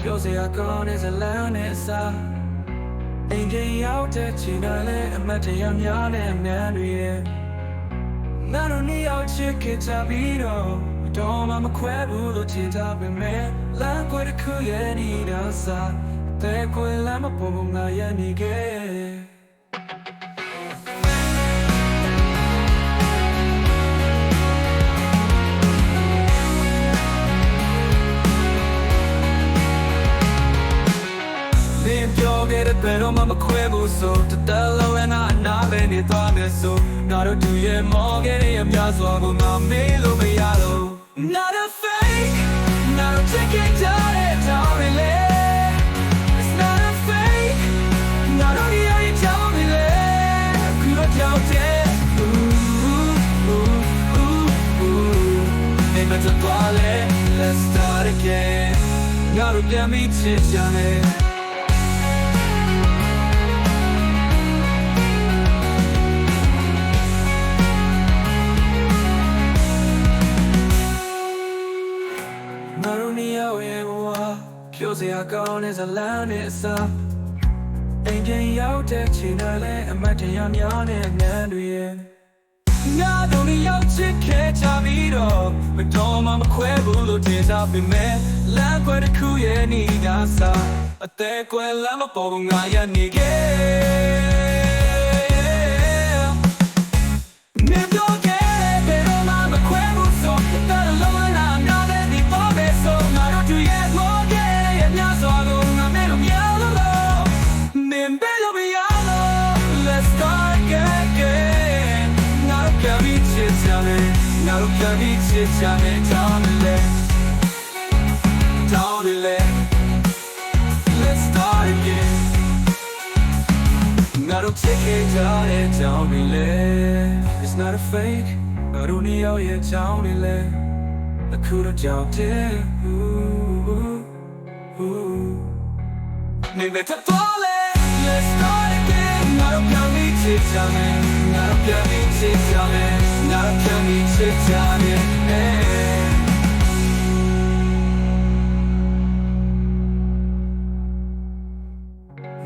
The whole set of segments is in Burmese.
ပြောစရာကောင်းတဲ့ဇလန်းနဲ့အစားအိမ်ကြီးရောက်တဲ့ချိန်တိုင်းလည်းအမတ်တရားများနဲ့အမြန်တွေရဲ့ငါတို့နှစ်ယောက်ချစ်ခဲ့ကြပြီးတော့တော့မှမခွဲဘူးလို့ထင်ကြပေမဲ့လမ်းကွယ်တစ်ခုရဲ့နေတာစားတဲ့ကွယ်လမ်းမပေါ်ငါရဲ့နေခဲ့ပြောခဲ့တဲ့ဘယ်တော့မှမခွဲဘူးဆိုတတလုံးနဲ့အနာပဲနေသွားမယ်ဆိုငါတို့တူရဲ့မော်ခဲ့တဲ့အများစွာကိုငါမေးလို့မရတော့ Not a fake ငါတို့ချစ်ခဲ့ကြတဲ့တောင်းတွေလေ It's not a fake ငါတို့ရဲ့တောင်းတွေလေခုတော့ကြောက်တယ် Maybe it's a toilet Let's start again ငါတို့ပြန်ပြီးချစ်ကြတယ်ပြောစရာကောင်းတဲ့ဇလန်းနဲ့အစားအိမ်ပြန်ရောက်တဲ့ချိန်တိုင်းလည်းအမတ်တရားများနဲ့ငန်းတွေရဲ့ငါတို့နှစ်ယောက်ချစ်ခဲ့ကြပြီးတော့မတော်မှမခွဲဘူးလို့ထင်ကြပေမဲ့လမ်းခွဲတစ်ခုရဲ့နေတာစားအသေးကွယ်လမ်းမပေါ်ဘူးငါရနေခဲ့နေပြောခဲ့ဘယ်တော့မှမခွဲဘူးဆိုတဲ့လုံးလာနာတဲ့ဒီပေါ်ပဲဆိုငါတို့ရဲ့Let's start again ငါတို့ပြန်ပြီးချစ်ကြမယ်ငါတို့ပြန်ပြီးချစ်ကြမယ်တောင်းတယ်တောင်းတယ် Let's start again ငါတို့ချစ်ခဲ့ကြတဲ့တောင်းတယ် It's not a fake ငါတို့နှစ်ယောက်ရဲ့တောင်းတယ်အခုတော့ကြောက်တယ် Maybe it's a toilet Let's start again ငါတို့ပြန်ပြီးချစ်ကြမယ်ငါတို့ပြန်ပြီးချစ်ကြမယ်ငါတို့ပြန်ပြီးချစ်ကြမယ်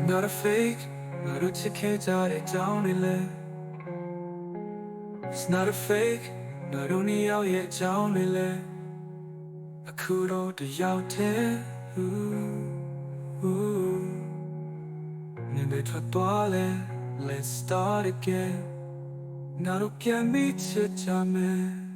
Not a fake ငါတို့ချစ်ခဲ့ကြတဲ့တောင်းတွေလေ It's not a fake ငါတို့နှစ်ယောက်ရဲ့တောင်းတွေလေအခုတော့တယောက်တည်း Maybe it's a toilet Let's start again ငါတို့ပြန်ပြီးချစ်ကြမယ်